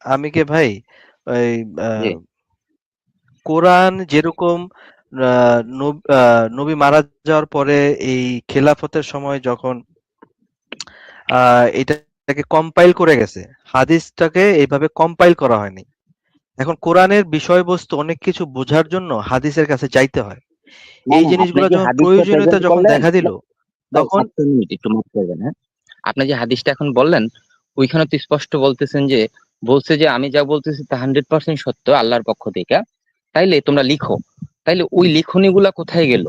আমি কে ভাই ওই জি। আহ, কোরআন যেরকম নবী মারা যাওয়ার পরে এই খেলাফতের সময় যখন এটাকে কম্পাইল করে গেছে, হাদিসটাকে এইভাবে কম্পাইল করা হয়নি। এখন কোরআনের বিষয়বস্তু অনেক কিছু বোঝার জন্য হাদিসের কাছে যাইতে হয়। না এই না, আপনি জিনিসগুলো যে যখন হাদিসটা প্রয়োজনীয়তা প্রেজেন্ট যখন করলেন, দেখা দিল, ভাই তখন একটা মিনিট একটু মাফ করবেন, হ্যাঁ। আপনি যে হাদিসটা এখন বললেন, ওইখানে তো স্পষ্ট বলতেছেন যে, বলছে যে আমি যা বলতেছি তা 100% সত্য আল্লাহর পক্ষ থেকে, তাইলে তোমরা লিখো। তাইলে ওই লিখনি গুলা কোথায় গেল?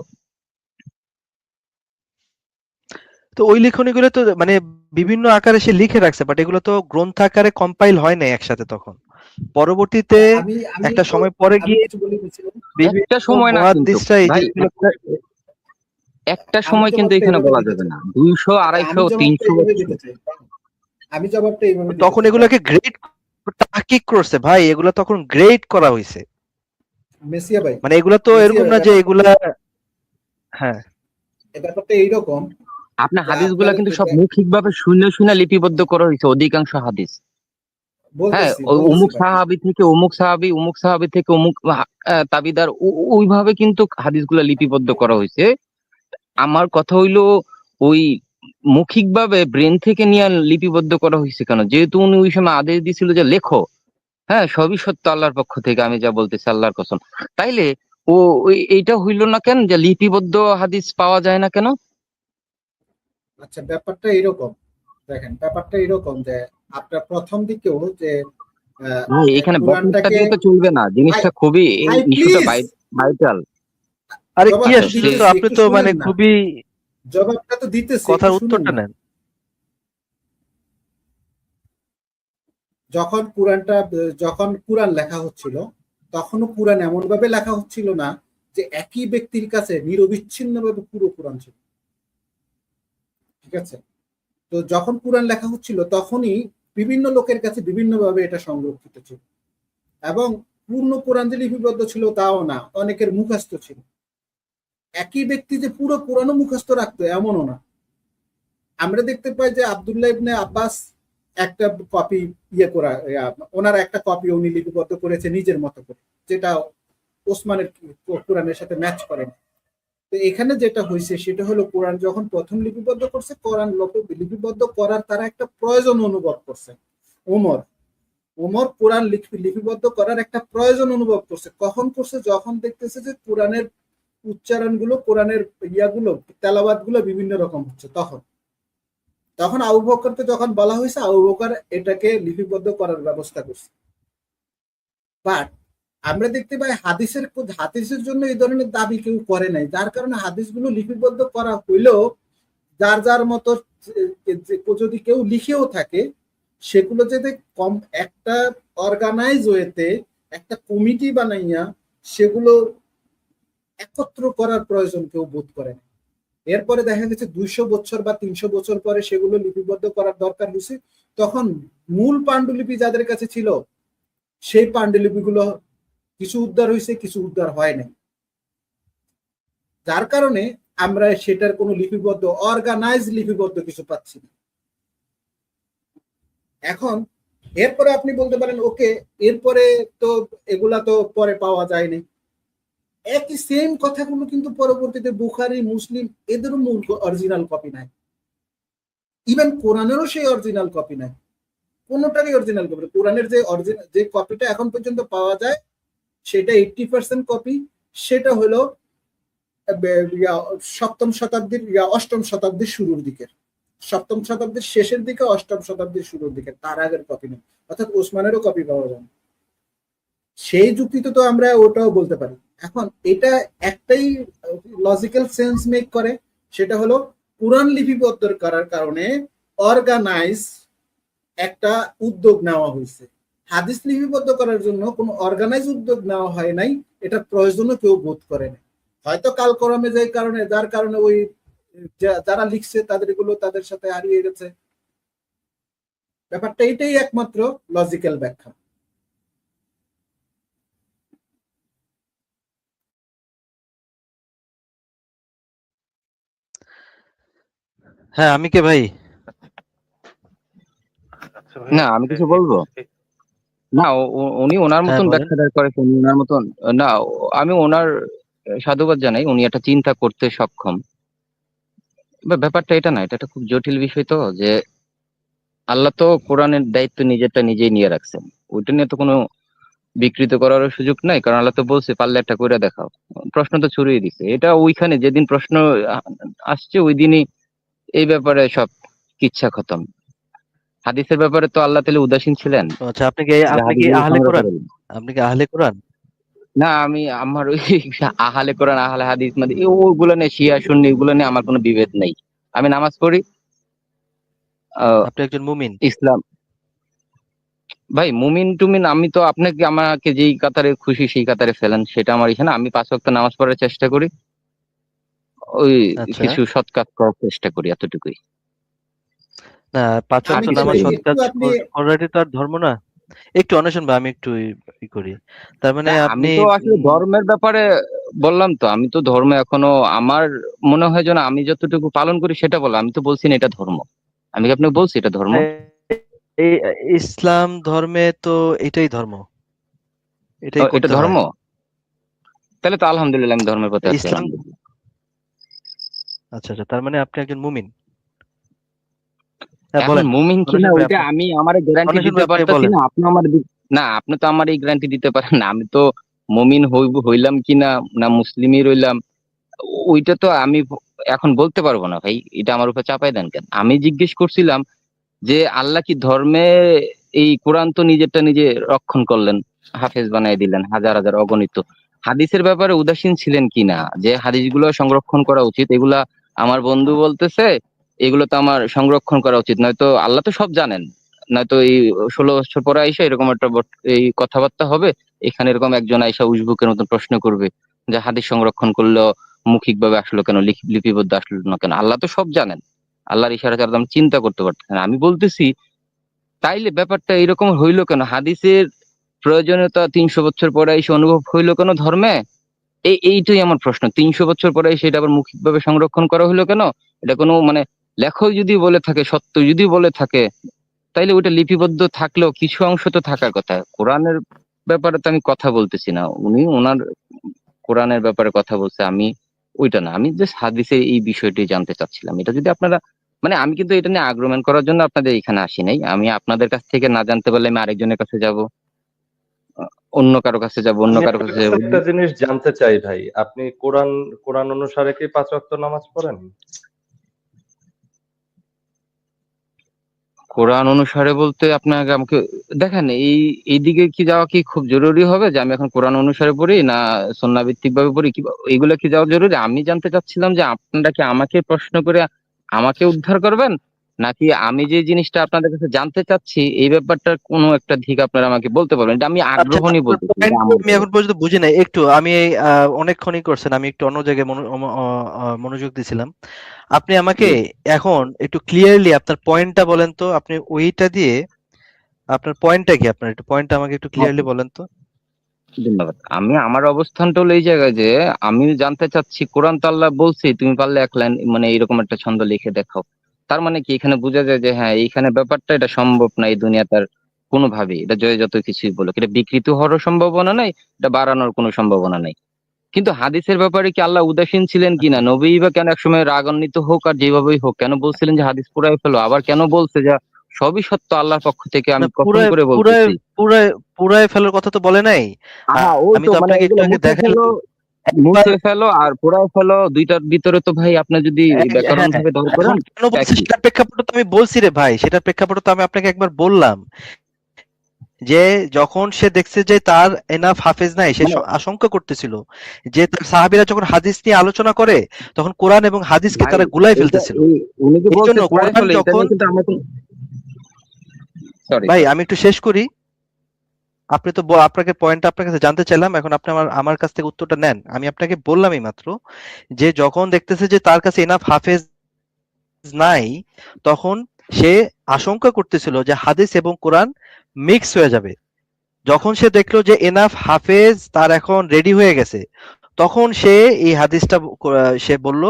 তো ওই লেখনীগুলো তো মানে বিভিন্ন আকারে সে লিখে রাখছে, বাট এগুলো তো গ্রন্থ আকারে কম্পাইল হয় নাই একসাথে তখন। পরবর্তীতে আমি আমি একটা একটু সময় পরে আমি গিয়ে কিছু বলে দিচ্ছিলাম। একটা বিভিন্ন সময় না কিন্তু মুহাদ্দিসরা এই ভাই, জিনিসগুলো একটা আমি সময় কিন্তু জবাবটা এখানে এইভাবে বলা দিতে যাবে চাই। না, 200, আচ্ছা, 250, আমি জবাবটা 300 এইভাবে বছর। দিতে চাই। আমি জবাবটা এইভাবে দিতে তখন চাই। এগুলাকে গ্রেড তাহকিক করছে ভাই, এগুলা তখন গ্রেড করা হয়েছে। মেসিয়া ভাই, মানে এগুলা তো মেসিয়া এরকম ভাই, না যে ব্যাপারটা এগুলা, হ্যাঁ ব্যাপারটা এইরকম আপনার যে হাদিস গুলা আপনার কিন্তু সব মৌখিক ভাবে শুনে শুনে লিপিবদ্ধ করা হয়েছে, অধিকাংশ হাদিস। হ্যাঁ, বলতেছি অমুক ভাই। সাহাবী থেকে অমুক সাহাবী, অমুক সাহাবী থেকে অমুক তাবিদার, ওইভাবে কিন্তু হাদিসগুলা লিপিবদ্ধ করা হয়েছে। আমার কথা হইলো, ওই মৌখিক ভাবে ব্রেন থেকে নিয়ে লিপিবদ্ধ করা হয়েছে কেন? যেহেতু উনি ওই সময় আদেশ দিছিল যে লেখো, হ্যাঁ সবই সত্য আল্লাহর পক্ষ থেকে, আমি যা বলতেছি আল্লাহর কসম। তাইলে ও ওই এইটা হইলো না কেন যে লিপিবদ্ধ হাদিস পাওয়া যায় না কেন? আচ্ছা, ব্যাপারটা এরকম। দেখেন, ব্যাপারটা এরকম যে আপনার প্রথম দিকেও যে ভাই এখানে ব্যাপারটা কোরআনটাকে, দিয়ে তো চলবে না, ভাই জিনিসটা খুবই, এই ভাই ইস্যুটা প্লিজ, ভাইটাল। আরে কি জবাবটা আসছে তো, দিতেছি, আপনি একটু তো মানে শুনেন না। খুবই জবাবটা তো দিতেছি, একটু কথার শুনেন উত্তরটা না। নেন। যখন কোরআন লেখা হচ্ছিল, তখনও কোরআন এমন ভাবে লেখা হচ্ছিল না যে একই ব্যক্তির কাছে নিরবিচ্ছিন্ন ভাবে পুরো কোরআন ছিল। ঠিক আছে? তো যখন কোরআন লেখা হচ্ছিল, তখনই বিভিন্ন লোকের কাছে বিভিন্ন ভাবে এটা সংরক্ষিত ছিল। এবং পূর্ণ কোরআন যে লিপিবদ্ধ ছিল তাও না, অনেকের মুখস্থ ছিল। একই ব্যক্তি যে পুরো কোরআনও মুখস্থ রাখতো এমনও না। আমরা দেখতে পাই যে আব্দুল্লাহ ইবনে আব্বাস একটা কপি ওনার একটা কপি উনি লিপিবদ্ধ করেছে নিজের মতো করে, যেটা ওসমানের কোরআনের সাথে ম্যাচ করে না। তো এখানে যেটা হয়েছে সেটা হলো, কোরআন যখন প্রথম লিপিবদ্ধ করছে, কোরআন লিপিবদ্ধ করার তারা একটা প্রয়োজন অনুভব করছে। ওমর ওমর কোরআন লিপিবদ্ধ করার একটা প্রয়োজন অনুভব করছে। কখন করছে? যখন দেখতেছে যে কোরআনের উচ্চারণগুলো, কোরআনের ইয়াগুলো, তেলাওয়াত গুলো বিভিন্ন রকম হচ্ছে, তখন তখন আবু বকরকে যখন বলা হয়েছে, আবু বকর এটাকে লিপিবদ্ধ করার ব্যবস্থা করছে। বাট আমরা দেখতে পাই হাদিসের জন্য এই ধরনের দাবি কেউ করে নাই, যার কারণে হাদিসগুলো লিপিবদ্ধ করা হইলেও যার যার মতো যদি কেউ লিখেও থাকে, সেগুলো যাতে কম একটা অর্গানাইজ ওয়েতে একটা কমিটি বানাইয়া সেগুলো একত্র করার প্রয়োজন কেউ বোধ করে না। এরপরে দেখা গেছে 200 বছর বা 300 বছর পরে সেগুলো লিপিবদ্ধ করার দরকার হয়েছে। তখন মূল পাণ্ডুলিপি যাদের কাছে ছিল, সেই পাণ্ডুলিপিগুলো কিছু উদ্ধার হয়েছে, কিছু উদ্ধার হয় নাই। যার কারণে আমরা সেটার কোনো লিপিবদ্ধ অর্গানাইজ লিপিবদ্ধ কিছু পাচ্ছি না। এখন এরপরে আপনি বলতে পারেন ওকে, এরপরে তো এগুলা তো পরে পাওয়া যায়নি। একই সেম কথাগুলো কিন্তু পরবর্তীতে বুখারি, মুসলিম এদেরও মূল অরিজিনাল কপি নাই। ইভেন কোরআনেরও সেই অরিজিনাল কপি নাই। কোনোটারই অরিজিনাল কপি। কোরআনের যে কপিটা এখন পর্যন্ত পাওয়া যায়, সেটা 80% কপি। সেটা হলো সপ্তম শতাব্দীর, অষ্টম শতাব্দীর শুরুর দিকের, সপ্তম শতাব্দীর শেষের দিকে, অষ্টম শতাব্দীর শুরুর দিকে, তার আগের কপি নেই। অর্থাৎ ওসমানেরও কপি পাওয়া যায়। সেই যুক্তিতে তো আমরা ওটাও বলতে পারি। এখন এটা একটাই লজিক্যাল সেন্স মেক করে, সেটা হলো কোরআন লিপিবদ্ধ করার কারণে অর্গানাইজ একটা উদ্যোগ নেওয়া হয়েছে। হাদিস লিপিবদ্ধ করার জন্য কোনো অর্গানাইজ উদ্যোগ নেওয়া হয় নাই, এটা প্রয়োজনও কেউ বোধ করে না। হয়তো কালক্রমে যার কারণে ওই যারা লিখছে তাদের এগুলো তাদের সাথে হারিয়ে গেছে। ব্যাপারটা এটাই একমাত্র লজিক্যাল ব্যাখ্যা। হ্যাঁ, আমি কে ভাই? না আমি কিছু বলবো। না উনি ওনার হ্যাঁ মতন বলেন। ব্যাখ্যা করেছেন, উনি ওনার মতন। না, আমি ওনার সাধুবাদ জানাই, উনি একটা চিন্তা করতে সক্ষম। ব্যাপারটা এটা না, এটা একটা খুব জটিল বিষয় তো, যে আল্লাহ তো কোরআনের দায়িত্ব নিজেরটা নিজেই নিয়ে রাখছেন, ওইটা নিয়ে তো কোনো বিকৃত করারও সুযোগ নাই, কারণ আল্লাহ তো বলছে পারলে একটা করে দেখাও। প্রশ্ন তো ছড়িয়ে দিছে, এটা ওইখানে যেদিন প্রশ্ন আসছে ওই দিনই এই ব্যাপারে সব কিচ্ছা খতম। হাদিসের ব্যাপারে তো আল্লাহ তাআলা উদাসীন ছিলেন, ও আচ্ছা, আপনি কি যে হাদিসগুলো আহলে সংগ্রহ কোরআন? করে দিন। আপনি কি আহলে কোরআন? না, আমি আমার ওই আহলে কোরআন আহলে হাদিস মানে ওগুলো নিয়ে, শিয়া সুন্নি এগুলো নিয়ে আমার কোনো বিভেদ নেই। আমি নামাজ পড়ি, আহ, আপনি একজন মুমিন। ইসলাম। ভাই মুমিন টুমিন আমি তো, আপনাকে আমাকে যেই কাতারে খুশি সেই কাতারে ফেলেন, সেটা আমার এখানে। আমি 5 ওয়াক্ত নামাজ পড়ার চেষ্টা করি, ওই আচ্ছা, কিছু সৎ কাজ করার চেষ্টা করি, এতটুকুই। না 5 আর ওয়াক্ত আমি কিছু নামাজ করি যদি না। সৎ একটু কাজ আপনি করাটাই তো আর ধর্ম না। একটু অন্বেষণ ভাই, আমি একটু করি। তার মানে তা আমি আপনি তো আসলে ধর্মের ব্যাপারে বললাম তো, আমি তো ধর্ম এখনো আমার মনে হয় যেন আমি যতটুকু পালন করি সেটা বলা, আমি তো বলছি না এটা ধর্ম। আমি কি আপনাকে বলছি এটা ধর্ম? এই ইসলাম ধর্মে তো এটাই ধর্ম, এটাই এটা করতে ধর্ম, হয়। তাহলে তো আলহামদুলিল্লাহ আমি ধর্মের পথে আছি, ইসলাম, আলহামদুলিল্লাহ। আচ্ছা আচ্ছা, তার মানে আপনি একজন মুমিন। হ্যাঁ এখন বলেন, মুমিন কিনা অন্বেষণ ভাই ওইটা আপনি, আমি আমার গ্যারান্টি অন্বেষণ দিতে ভাই আপনি পারতাছি বলেন। না, আপনি আমার না, আপনি তো আমার এই গ্যারান্টি দিতে পারেন না। আমি তো মুমিন হইলাম কিনা, না মুসলিমই রইলাম, ওইটা তো আমি এখন বলতে পারবো না ভাই, এটা আমার উপর চাপাই দেন কেন? আমি জিজ্ঞেস করছিলাম যে আল্লাহ কি ধর্মে, এই কোরআন তো নিজেরটা নিজে রক্ষণ করলেন, হাফেজ বানাই দিলেন হাজার হাজার অগণিত, হাদিসের ব্যাপারে উদাসীন ছিলেন কিনা, যে হাদিসগুলো সংরক্ষণ করা উচিত, এগুলা আমার বন্ধু বলতেছে এগুলো তো আমার সংরক্ষণ করা উচিত, নয়তো আল্লাহ তো সব জানেন, নয়তো এই 16 বছর পরে আইসা এরকম একটা এই কথাবার্তা হবে, এখানে এরকম একজন আইসা উজবুকের মতন প্রশ্ন করবে যে হাদিস সংরক্ষণ করলো মৌখিক ভাবে আসলো কেন, লিপিবদ্ধ আসলো না কেন? আল্লাহ তো সব জানেন, আল্লাহর ইশারা ছাড়া তো আমি চিন্তা করতে পারতেছি না। আমি বলতেছি তাইলে ব্যাপারটা এরকম হইলো কেন? হাদিসের প্রয়োজনীয়তা 300 বছর পরে এসে অনুভব হইলো কেন ধর্মে? এইটাই আমার প্রশ্ন। 300 বছর পরে সেটা আবার মৌখিকভাবে সংরক্ষণ করা হলো কেন? এটা কোনো মানে লেখক যদি বলে থাকে, সত্য যদি বলে থাকে, তাইলে ওইটা লিপিবদ্ধ থাকলেও কিছু অংশ তো থাকার কথা। কোরআনের ব্যাপারে তো আমি কথা বলতেছি না, উনি ওনার কোরআনের ব্যাপারে কথা বলছে, আমি ওইটা না, আমি জাস্ট হাদিসের এই বিষয়টি জানতে চাচ্ছিলাম। এটা যদি আপনারা মানে, আমি কিন্তু এটা নিয়ে আর্গুমেন্ট করার জন্য আপনাদের এখানে আসি নাই। আমি আপনাদের কাছ থেকে না জানতে পারলে আমি আরেকজনের কাছে যাব, অন্য কারো কাছে যাব, অন্য আমি কারো আপনার কাছে কাছে যাব। একটা জিনিস জানতে চাই ভাই, আপনি কোরআন কোরআন অনুসারে কি 5 ওয়াক্ত নামাজ পড়েন? কোরআন অনুসারে বলতে আপনাকে আমাকে দেখেন, এইদিকে কি যাওয়া কি খুব জরুরি হবে, যে আমি এখন কোরআন অনুসারে পড়ি না সুন্নাহ ভিত্তিক ভাবে পড়ি, কি এগুলো কি যাওয়া জরুরি? আমি জানতে চাচ্ছিলাম যে আপনারা কি আমাকে প্রশ্ন করে আমাকে উদ্ধার করবেন, নাকি আমি যে জিনিসটা আপনাদের কাছে জানতে চাচ্ছি এই ব্যাপারটার কোনো একটা দিক আপনারা আমাকে বলতে পারবেন? এটা আমি আচ্ছা, আগ্রহ নিয়ে আপনার বলতেছি, এটা পয়েন্ট আমার আমি এখন পর্যন্ত বুঝি নাই। একটু আমি অনেকক্ষণই করছেন, আমি একটু অন্য জায়গায় মনোযোগ দিছিলাম। আপনি আমাকে জি, এখন একটু ক্লিয়ারলি আপনার পয়েন্টটা বলেন তো। আপনি ওইটা দিয়ে আপনার পয়েন্টটা কি? আপনার একটু পয়েন্টটা আমাকে একটু ক্লিয়ারলি আচ্ছা, বলেন তো। ধন্যবাদ। আমি আমার অবস্থানটা হলো এই জায়গায় যে আমি জানতে চাচ্ছি, কোরআন তো আল্লাহ বলছে তুমি পারলে 1 লাইন মানে এইরকম একটা ছন্দ লিখে দেখাও, তার মানে কি এখানে বোঝা যায় যে হ্যাঁ এইখানে ব্যাপারটা এটা সম্ভব না, এই দুনিয়া তার কোনোভাবেই, এটা জয় যত কিছুই বলো এটা বিকৃত হওয়ারও সম্ভাবনা নাই, এটা বাড়ানোর কোনো সম্ভাবনা নাই। কিন্তু হাদিসের ব্যাপারে কি আল্লাহ উদাসীন ছিলেন কিনা? আচ্ছা, নবী বা কেন একসময় রাগান্বিত হোক আর যেভাবেই হোক কেন বলছিলেন যে হাদিস পুরাই ফেলো, আবার কেন বলছে যে সবই সত্য আল্লাহর পক্ষ থেকে, না আমি কসম পুরায় করে পুরায় বলতেছি। পুরায় পুরায় ফেলার কথা তো বলে নাই। ওই আমি তো তো মানে আপনাকে একটু এগুলো আগে মুছে ফেলো, দেখাইলাম একবার। মুছে ফেলো আর পোড়ায় ফেলো, দুইটার ভিতরে তো ভাই আপনি যদি ব্যাকরণ হ্যাঁ, ভাবে ধর এখন করেন কেন বলছি একই। সেটার প্রেক্ষাপটে তো আমি বলছি রে ভাই, সেটার প্রেক্ষাপটে তো আমি আপনাকে একবার বললাম যে যখন সে দেখছে যে তার এনাফ হাফেজ নাই, সে মানে আশঙ্কা করতেছিল যে তার সাহাবীরা যখন হাদিস নিয়ে আলোচনা করে তখন কোরআন এবং হাদিসকে ভাই তারা গুলাই এইটা ফেলতেছিল। উনি যে এই বলছে জন্য পোড়ায় কোরআন ফেলো, এটা যখন, নিয়ে কিন্তু আমরা সরি ভাই সরি। আমি একটু শেষ করি। আপনি তো আপনাকে পয়েন্টটা আপনার কাছে জানতে চাইলাম, এখন আপনি আমার আমার কাছ থেকে উত্তরটা নেন। আমি আপনাকে বললামই মাত্র যে যখন দেখতেছে যে তার কাছে এনাফ হাফেজ নাই, তখন সে আশঙ্কা করতেছিল যে হাদিস এবং কোরআন মিক্স হয়ে যাবে। যখন সে দেখলো যে এনাফ হাফেজ তার এখন রেডি হয়ে গেছে, তখন সে এই হাদিসটা সে বলল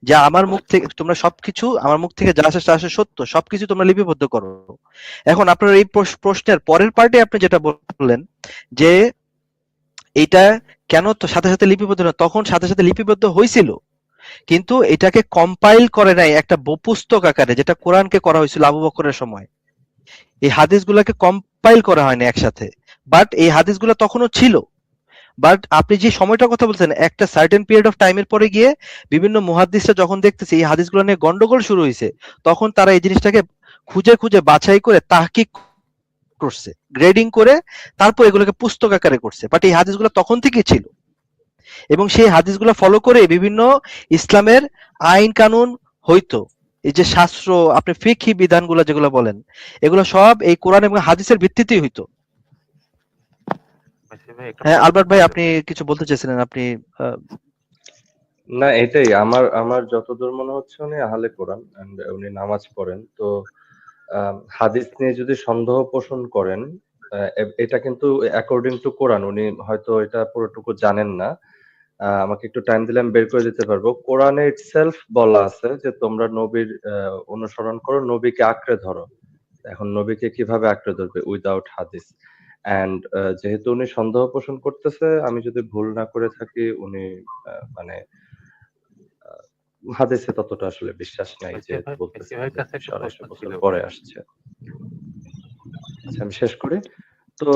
যে আমার মুখ থেকে তোমরা সবকিছু, আমার মুখ থেকে যা আসে তা আসে সত্য, সবকিছু তোমরা লিপিবদ্ধ করো। এখন আপনার এই প্রশ্নের পরের পার্টে আপনি যেটা বললেন যে এটা কেন তো সাথে সাথে লিপিবদ্ধ না, তখন সাথে সাথে লিপিবদ্ধ হয়েছিল, কিন্তু এটাকে কম্পাইল করে নাই একটা পুস্তক আকারে, যেটা কোরআনকে করা হয়েছিল আবু বকরের সময়। এই হাদিসগুলোকে কম্পাইল করা হয়নি একসাথে, বাট এই হাদিসগুলো তখনও ছিল। বাট আপনি যে সময়টার কথা বলছেন, একটা সার্টেন পিরিয়ড অফ টাইমের পরে গিয়ে বিভিন্ন মুহাদ্দিসরা যখন দেখতেছে এই হাদিসগুলো নিয়ে গন্ডগোল শুরু হয়েছে, তখন তারা এই জিনিসটাকে খুঁজে খুঁজে বাছাই করে তাহকিক করছে, গ্রেডিং করে তারপর এগুলোকে পুস্তক আকারে করছে। বাট এই হাদিসগুলো তখন থেকেই ছিল, এবং সেই হাদিসগুলো ফলো করে বিভিন্ন ইসলামের আইন কানুন হইতো। এই যে শাস্ত্র, আপনি ফিকহি বিধানগুলো যেগুলো বলেন, এগুলো সব এই কোরআন এবং হাদিসের ভিত্তিতেই হইতো। হ্যাঁ আলবার্ট ভাই, আপনি কিছু বলতে চেয়েছিলেন, আপনি না, এটাই আমার আমার যতদূর মনে হচ্ছে উনি আহলে কোরআন and উনি নামাজ পড়েন। তো হাদিস নিয়ে যদি সন্দেহ পোষণ করেন, এটা কিন্তু অ্যাকর্ডিং টু কোরআন উনি হয়তো এটা পুরোটুকু জানেন না। আমাকে একটু টাইম দিলে আমি বের করে দিতে পারবো। কোরআনে ইটসেলফ বলা আছে যে তোমরা নবীর অনুসরণ করো, নবীকে আঁকড়ে ধরো। এখন নবীকে কিভাবে আঁকড়ে ধরবে উইদাউট হাদিস? এন্ড যেহেতু উনি সন্দেহ পোষণ করতেছে, আমি যদি ভুল না করে থাকি, উনি মানে হাদিসে ততটা আসলে বিশ্বাস নাই যে বলতেছে যে 250 বছর পরে আসছে। আচ্ছা, আমি শেষ করি। তো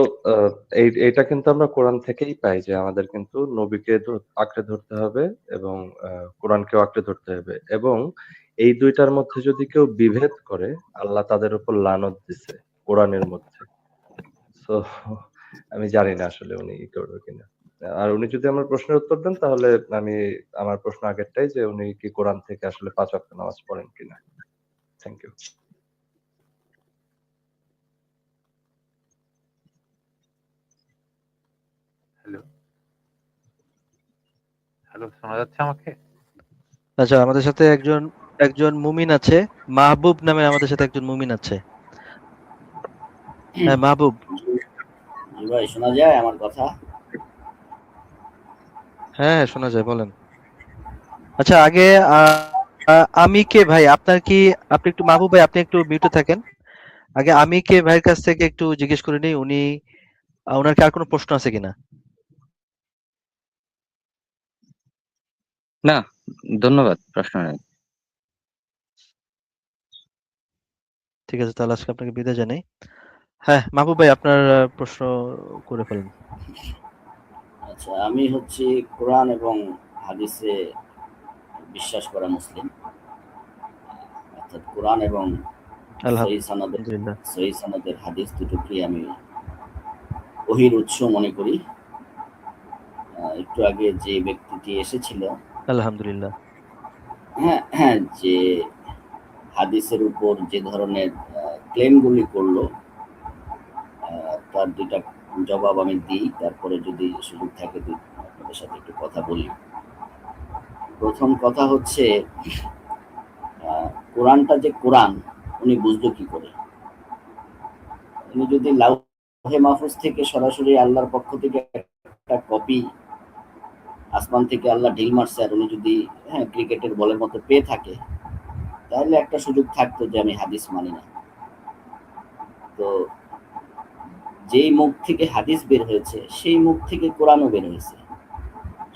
এইটা কিন্তু আমরা কোরআন থেকেই পাই যে আমাদের কিন্তু নবীকে আঁকড়ে ধরতে হবে এবং কোরআনকেও আঁকড়ে ধরতে হবে, এবং এই দুইটার মধ্যে যদি কেউ বিভেদ করে, আল্লাহ তাদের উপর লানত দিছে কোরআনের মধ্যে। সো আমি জানি না আসলে উনি ই করবে কিনা। আর উনি যদি আমার প্রশ্নের উত্তর দেন, তাহলে আমি আমার প্রশ্ন আগেরটাই, যে উনি কি কোরআন থেকে আসলে 5 ওয়াক্ত নামাজ পড়েন কিনা। Thank you. হ্যালো, হ্যালো, শোনা যাচ্ছে আমাকে? আচ্ছা, আমাদের সাথে একজন একজন মুমিন আছে, মাহবুব নামে আমাদের সাথে একজন মুমিন আছে। হ্যাঁ মাহবুব। জি ভাই, শোনা যায় আমার কথা? হ্যাঁ হ্যাঁ, শোনা যায়, বলেন। আচ্ছা আগে আমি কে ভাই, আপনার কি, আপনি একটু মাহবুব ভাই আপনি একটু মিউটে থাকেন। আগে আমি কে ভাইয়ের কাছ থেকে একটু জিজ্ঞেস করে নিই, উনি ওনার কি আর কোনো প্রশ্ন আছে কিনা। না, ধন্যবাদ, প্রশ্ন নেই। ঠিক আছে, তাহলে আজকে আপনাকে বিদায় জানাই। হ্যাঁ মাহবুব ভাই, আপনার প্রশ্ন করে ফেলেন। আচ্ছা, আমি হচ্ছি কোরআন এবং হাদিসে বিশ্বাস করা মুসলিম। অর্থাৎ কোরআন এবং আলহামদুলিল্লাহ। সহি সনদের হাদিস দুটোকেই আমি ওহীর উৎস মনে করি। একটু আগে যে ব্যক্তিটি এসেছিল, আলহামদুলিল্লাহ। হ্যাঁ, যে হাদিসের উপর যে ধরনের ক্লেমগুলি করলো, তার দুইটা জবাব আমি দিই, তারপরে যদি সুযোগ থাকে আপনাদের সাথে একটু কথা বলি। প্রথম কথা হচ্ছে, কোরআনটা যে কোরআন উনি বুঝলো কি করে? উনি যদি লাউহে মাহফুজ থেকে সরাসরি আল্লাহর পক্ষ থেকে একটা কপি আসমান থেকে আল্লাহ ঢিল মারছে, আর উনি যদি ক্রিকেটের বলের মতো পেয়ে থাকে, তাহলে একটা সুযোগ থাকতো যে আমি হাদিস মানি না। তো যেই মুখ থেকে হাদিস বের হয়েছে সেই মুখ থেকে কোরআনও বের হয়েছে।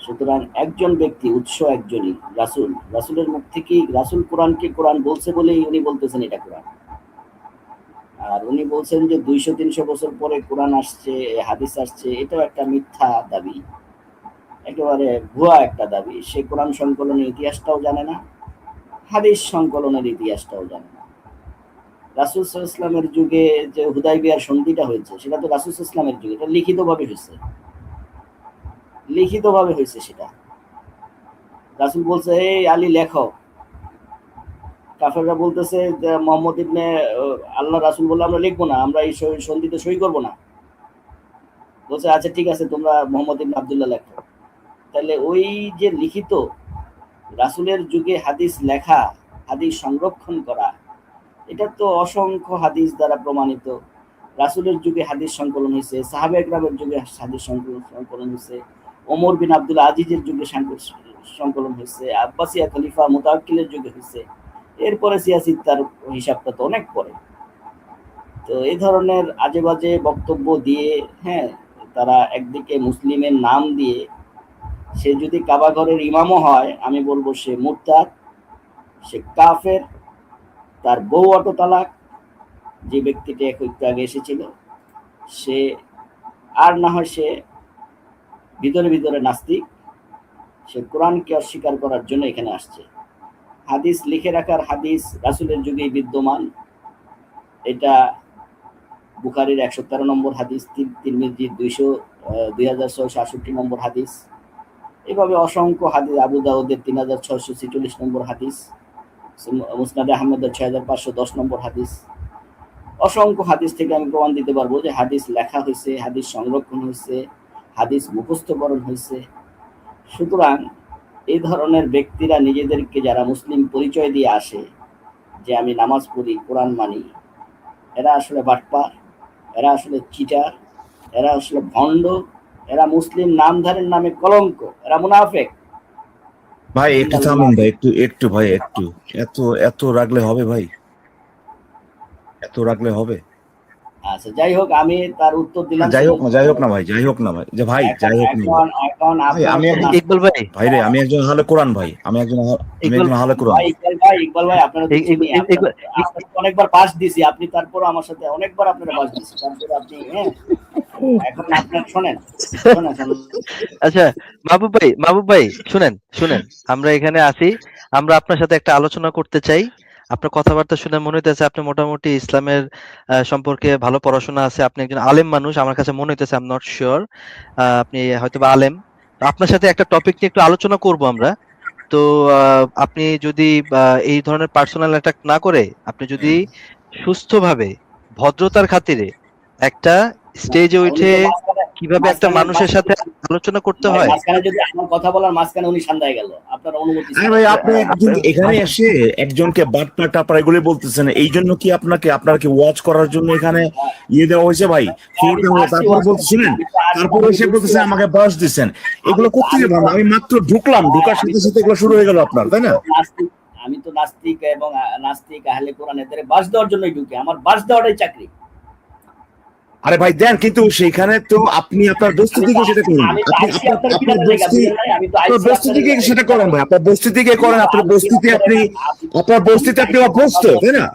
সুতরাং একজন ব্যক্তি, উৎস একজনই, রাসূল, রাসূলের মুখ থেকেই রাসূল কোরআনকে কোরআন বলছে বলেই উনি বলতেছেন এটা কোরআন। আর উনি বলছেন যে 200-300 বছর পরে কোরআন আসছে, হাদিস আসছে, এটাও একটা মিথ্যা দাবি, একেবারে ভুয়া একটা দাবি। সে কোরআন সংকলনের ইতিহাসটাও জানে না, হাদিস সংকলনের ইতিহাসটাও জানে না। রাসূল সাল্লাল্লাহু আলাইহি ওয়াসাল্লামের যুগে যে হুদায়বিয়ার সন্ধিটা হয়েছে, সেটা তো রাসূল সাল্লাল্লাহু আলাইহি ওয়াসাল্লামের যুগে, এটা লিখিতভাবে হয়েছে, লিখিতভাবে হয়েছে সেটা। রাসূল বলছে, এই আলী লেখো। কাফেররা বলতেছে যে মোহাম্মদ ইবনে আল্লাহ, রাসূল বললে আমরা লিখবো না, আমরা এই সন্ধিতে সই করবো না। বলছে আচ্ছা ঠিক আছে, তোমরা মোহাম্মদ ইবনে আব্দুল্লাহ লেখো। তাহলে ওই যে লিখিত, রাসূলের যুগে হাদিস লেখা, হাদিস সংরক্ষণ করা, এটা তো অসংখ্য হাদিস দ্বারা প্রমাণিত। রাসূলের যুগে হাদিস সংকলন হয়েছে, সাহাবা একরামের যুগে হাদিস সংকলন হয়েছে, ওমর বিন আব্দুল আজিজের যুগে সংকলন হয়েছে, আব্বাসিয়া খলিফা মুতাওয়াক্কিলের যুগে হয়েছে, এরপরে সিয়াসিত্তার হিসাবটা তো অনেক পরে। তো এই ধরনের আজে বাজে বক্তব্য দিয়ে, হ্যাঁ, তারা একদিকে মুসলিমের নাম দিয়ে, সে যদি কাবা ঘরের ইমামও হয় আমি বলবো সে মুরতাদ, সে কাফের, তার বউ অটো তালাক, যে ব্যক্তিটি একটু আগে এসেছিল সে, আর না হয় সে ভিতরে ভিতরে নাস্তিক, সে কোরআনকে অস্বীকার করার জন্য এখানে আসছে। হাদিস লিখে রাখার হাদিস রাসূলের যুগেই বিদ্যমান, এটা বুখারীর 113 নম্বর হাদিস, তিরমিজির 2668 নম্বর হাদিস, এভাবে অসংখ্য হাদিস, আবু দাউদের 3646 নম্বর হাদিস, মুসনাদে আহমদের 6510 নম্বর হাদিস, অসংখ্য হাদিস থেকে আমি প্রমাণ দিতে পারবো যে হাদিস লেখা হয়েছে, হাদিস সংরক্ষণ হয়েছে, হাদিস মুখস্থকরণ হয়েছে। সুতরাং এই ধরনের ব্যক্তিরা নিজেদেরকে যারা মুসলিম পরিচয় দিয়ে আসে যে আমি নামাজ পড়ি, কোরআন মানি, এরা আসলে বাটপার, এরা আসলে চিটার, এরা আসলে ভণ্ড, এরা মুসলিম নামধারীর নামে কলঙ্ক, এরা মুনাফেক। ভাই একটু থামুন ভাই, একটু ভাই, একটু এত এত রাগলে হবে ভাই? এত রাগলে হবে? আচ্ছা, যাই হোক, আমি তার উত্তর দিলাম। যাই হোক না ভাই, যাই হোক না ভাই, যে ভাই যাই হোক না এখন আমি ইকবাল ভাই, ভাই রে, আমি একজন আহলে কোরআন ভাই, আমি একজন আহলে কোরআন। ইকবাল ভাই আপনারা অনেকবার পাস দিছি, আপনি তারপর আমার সাথে অনেকবার আপনারা পাস দিছি, তারপরে আপনি এখন আপনারা শোনেন। আচ্ছা মাহবুব ভাই শুনেন, আমরা এখানে আছি, আমরা আপনার সাথে একটা আলোচনা করতে চাই। আপনার কথাবার্তা শুনে মনে হইতেছে আপনি মোটামুটি ইসলামের সম্পর্কে ভালো পড়াশোনা আছে, আপনি একজন আলেম মানুষ, আমার কাছে মনে হইতেছে, আই এম নট শিওর, আপনি হয়তো বা আলেম। আপনার সাথে একটা টপিক নিয়ে একটু আলোচনা করব আমরা। তো আপনি যদি এই ধরনের পার্সোনাল অ্যাটাক না করে, আপনি যদি সুস্থভাবে ভদ্রতার খাতিরে একটা স্টেজে উঠে কিভাবে একটা মানুষের সাথে আলোচনা করতে হয়। মাঝখানে যদি আমার কথা বলার মাঝখানে উনি সান্দায় গেল, আপনার অনুমতি? ভাই আপনি একজন এখানে এসে একজনকে বাটপার টাপার এগুলো বলতেছেন, এই জন্য কি আপনাকে ওয়াচ করার জন্য এখানে ইয়ে দেওয়া হয়েছে ভাই? তারপরে বলতেছিলেন, তারপরে এসে বলতেছেন আমাকে বাস দিচ্ছেন, এগুলো করতে যাবেন? আমি মাত্র ঢুকলাম, ঢুকার সাথে সাথে এগুলো শুরু হয়ে গেল আপনার, তাই না? আমি তো নাস্তিক এবং নাস্তিক আহলে কোরআন এদের বাস দেওয়ার জন্যই ঢুকি, আমার বাস দেওয়াটাই চাকরি। আরে ভাই দেন, কিন্তু সেখানে তো আপনি আপনার বস্তু থেকে সেটা করুন, আপনার বস্তু থেকে সেটা করেন ভাই, আপনার বস্তু থেকে করেন, আপনার বস্তিতে আপনি অভ্যস্ত, তাই না?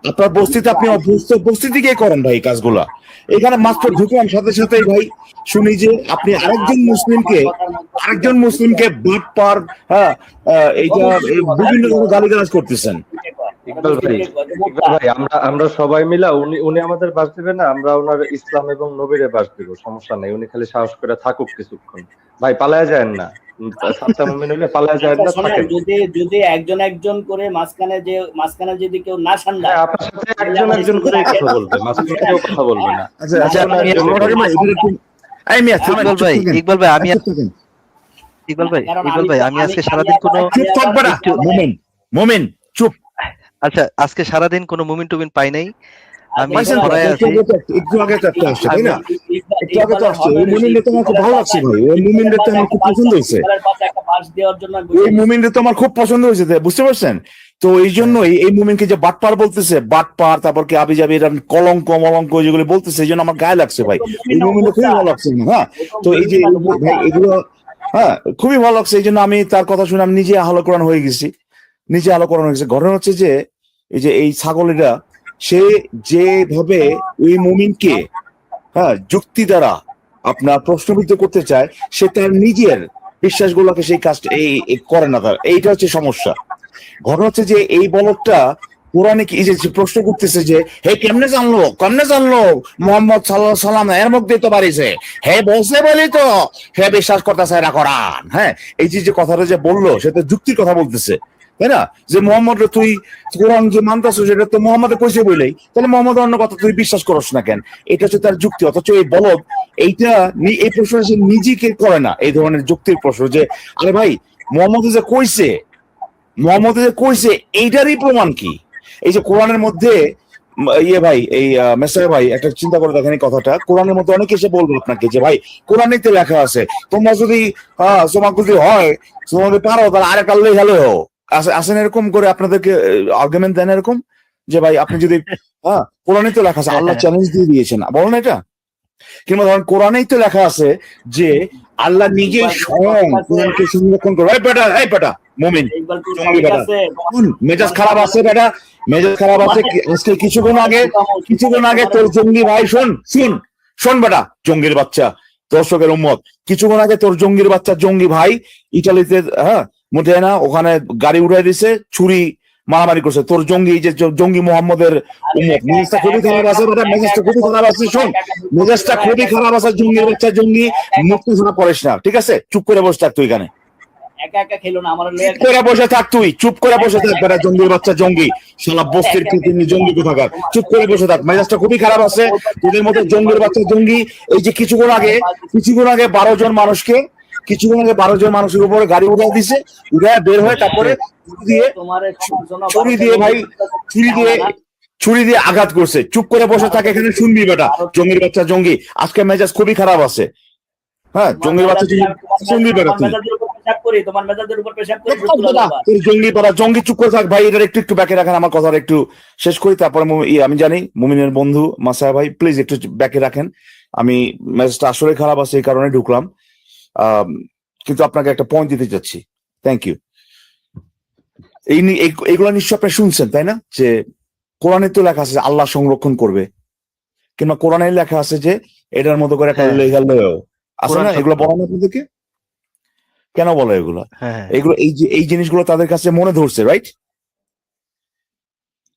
আপনার বস্তিতে আপনি অভ্যস্ত, বস্তি থেকে করেন ভাই কাজগুলা। এখানে মাত্র ঢুকলাম সাথে সাথে ভাই শুনি যে আপনি আরেকজন মুসলিমকে বাটপার, হ্যাঁ, এইটা বিভিন্ন ধরনের গালিগালাজ করতেছেন। ইকবাল ভাই আমরা সবাই মিলা উনি আমাদের বাস দিবে না, আমরা ওনার ইসলাম এবং নবীরে বাস দিব, সমস্যা নাই, উনি খালি সাহস করে থাকুক কিছুক্ষণ। ভাই পালায় যায় না, সাতটা মুমিন হইলে পালায় যায় না, থাকেন। যদি একজন করে মাঝখানে যদি কেউ না সান্দায়, আপনার সাথে একজন করে কথা বলবে, মাঝখানে কেউ কথা বলবে না। আচ্ছা ইকবাল ভাই আমি আজকে সারাদিন কোনো চুপ। আচ্ছা, আজকে সারাদিন কোনো মুমিন টুমিন পাই নাই, আমি একটু আগে তো একটা আসছে, তাই না? একটু আগে তো আসছে, ওই মুমিনটা তো আমার খুব ভালো লাগছে ভাই, ওই মুমিনটা তো আমার খুব পছন্দ হয়েছে, ওই মুমিনটা তো আমার খুব পছন্দ হয়েছে, বুঝতে পারছেন? তো এই জন্যই এই মুমিনকে যে বাটপার বলতেছে, বাটপার, তারপর কি আবি যাবি এরকম কলঙ্ক মলঙ্ক যেগুলো বলতেছে, এই জন্য আমার গায়ে লাগছে ভাই, এই মুমিনটা খুবই ভালো লাগছে। হ্যাঁ, তো এই যে ভাই এগুলো, হ্যাঁ, খুবই ভালো লাগছে, এই জন্য আমি তার কথা শুনে আমি নিজে আহলে কোরআন হয়ে গেছি। ঘটনা হচ্ছে যে এই ছাগলেরা, সে যেভাবে ওই মুমিনকে, হ্যাঁ, যুক্তি দ্বারা আপনার প্রশ্নবিদ্ধ করতে চায়, সে তার নিজের বিশ্বাসগুলোকে সেই কাজটা করে না, তার এইটা হচ্ছে সমস্যা। ঘটনা হচ্ছে যে এই বলদটা কোরআনে কি যে প্রশ্ন করতেছে যে হে কেমনে জানলো মোহাম্মদ সাল্লাল্লাহু আলাইহি সাল্লাম এর মধ্যে তো বাড়িছে, হে বলছে বলি তো হে বিশ্বাস করতেছে এরা কোরআন। হ্যাঁ, এই যে কথাটা যে বললো সেটা যুক্তির কথা বলতেছে, তাই না? যে মোহাম্মদ তুই কোরআন যে মানতেছ সেটা তো মোহাম্মদ কইছে বলেই, তাহলে মোহাম্মদ অন্য কথা তুই বিশ্বাস করছ না কেন? এটা হচ্ছে তার যুক্তি। অথচ এই বলদ এই প্রশ্ন সে নিজেকে করে না, এই ধরনের যুক্তির প্রশ্ন যে আরে ভাই মোহাম্মদ যে কইছে এইটারই প্রমাণ কি? এই যে কোরআনের মধ্যে ইয়ে ভাই, এই মেসাই ভাই, একটা চিন্তা করে দেখেন এই কথাটা। কোরআনের মধ্যে অনেকে এসে বলবো আপনাকে যে ভাই কোরআনেতে লেখা আছে, তোমরা যদি তোমার যদি হয়, তোমাদের পারো, তাহলে আরেক আল্লাহ হ্যালো আসেন, এরকম করে আপনাদেরকে আর্গুমেন্ট দেন এরকম যে ভাই আপনি যদি কোরআনে তো লেখা আছে, আল্লাহ চ্যালেঞ্জ দিয়ে দিয়েছেন, বলেন এটা। কিংবা ধরেন কোরআনেই তো লেখা আছে যে আল্লাহ নিজেই স্বয়ং কোরআনকে সংরক্ষণ করবে। এই বেটা মুমিন, জঙ্গি বেটা, মেজাজ খারাপ আছে বেটা, মেজাজ খারাপ আছে। আজকে কিছুক্ষণ আগে তোর জঙ্গি ভাই, শোন বেটা, জঙ্গির বাচ্চা, দর্শকের উম্মত, কিছুক্ষণ আগে তোর জঙ্গির বাচ্চা জঙ্গি ভাই ইটালিতে মোটে না, ওখানে গাড়ি উঠাই দিছে, ছুরি মারামারি করছে। তোর জঙ্গি, যে জঙ্গি মোহাম্মদের উম্মত, মেজাজটা খুবই খারাপ আছে বেটা, মেজাজটা খুবই খারাপ আছে। শোন, মেজাজটা খুবই খারাপ আছে, জঙ্গির বাচ্চা জঙ্গি, মুক্তি শোনা পড়িস না, ঠিক আছে? চুপ করে বসে থাক তুই এখানে, একা একা খেলো না, আমার চুপ করে বসে থাক, তুই চুপ করে বসে থাক বেটা, জঙ্গির বাচ্চা জঙ্গি, শালা বস্তির কৃত্রিম জঙ্গি কোথাকার, চুপ করে বসে থাক। মেজাজটা খুবই খারাপ আছে তোদের মতো জঙ্গির বাচ্চা জঙ্গি। এই যে কিছুক্ষণ আগে 12 জন মানুষের উপরে গাড়ি উঠে দিছে, উঠে বের হয়ে তারপরে ছুরি দিয়ে আঘাত করছে। চুপ করে বসে থাকে এখানে, শুনবি বেটা, জঙ্গির বাচ্চা জঙ্গি। আজকে মেজাজ খুবই খারাপ আছে। জঙ্গির বাচ্চা শুনবি বেটা, তুই জঙ্গি পাড়া জঙ্গি। চুপ করে থাক ভাই, এটা একটু ব্যাকে রাখেন, আমার কথাটা একটু শেষ করি, তারপরে আমি জানি মুমিনের বন্ধু মাসায়া ভাই, প্লিজ একটু ব্যাকে রাখেন। আমি মেজাজটা আসলে খারাপ আছে, এই কারণে ঢুকলাম, কিন্তু আপনাকে একটা পয়েন্ট দিতে চাচ্ছি। Thank you. এইগুলা নিশ্চয় আপনি শুনছেন, তাই না? যে কোরআনে তো লেখা আছে আল্লাহ সংরক্ষণ করবে, কিংবা কোরআনে লেখা আছে যে এটার মতো করে একটা আছে না? এগুলো বলা না আপনাদেরকে? কেন বলে এগুলো? এগুলো এই জিনিসগুলো তাদের কাছে মনে ধরছে, রাইট?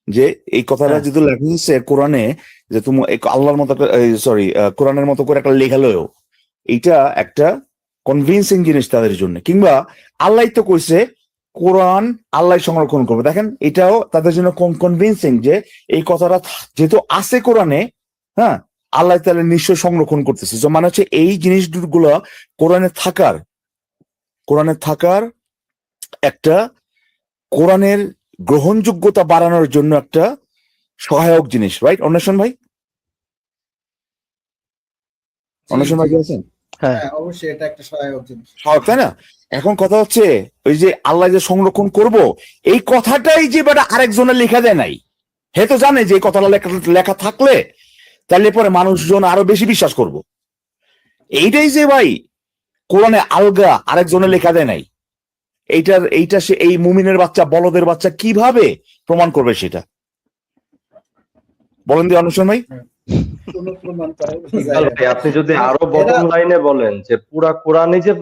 যে এই কথাটা যদি লেখা হচ্ছে কোরআনে, যে তুমি আল্লাহর মতো, সরি, কোরআনের মতো করে একটা লেখালো, এইটা একটা কনভিন্সিং জিনিস তাদের জন্য। কিংবা আল্লাহ তো কইছে কোরআন আল্লাহ সংরক্ষণ করবে, দেখেন এটাও তাদের জন্য কনভিন্সিং যে এই কথাটা যেহেতু আছে কোরআনে, আল্লাহ তাআলা নিশ্চয় সংরক্ষণ করতেছে। মানে হচ্ছে এই জিনিসগুলো কোরআনে থাকার একটা, কোরআনের গ্রহণযোগ্যতা বাড়ানোর জন্য একটা সহায়ক জিনিস, রাইট? অন্বেষণ ভাই, অন্বেষণ ভাই আছেন? অবশ্যই এটা একটা সহায়ক জিনিস, তাই না? এখন কথা হচ্ছে ওই যে আল্লাহ যে সংরক্ষণ করব, এই কথাটাই যে বেটা আরেকজনের লেখা দেয় নাই, হে তো জানে যে এই কথাটা লেখা থাকলে তাহলে পরে মানুষজন আরো বেশি বিশ্বাস করব। এইটাই যে ভাই কোরআনে আলগা আরেকজনের লেখা দেয় নাই, এইটা সে এই মুমিনের বাচ্চা, বলদের বাচ্চা কিভাবে প্রমাণ করবে সেটা বলেন দিয়ে অনুসরণ ভাই? কোনো প্রমাণ করা আপনি যদি আরো বটম লাইনে বলেন যে পুরা কোরআনই যে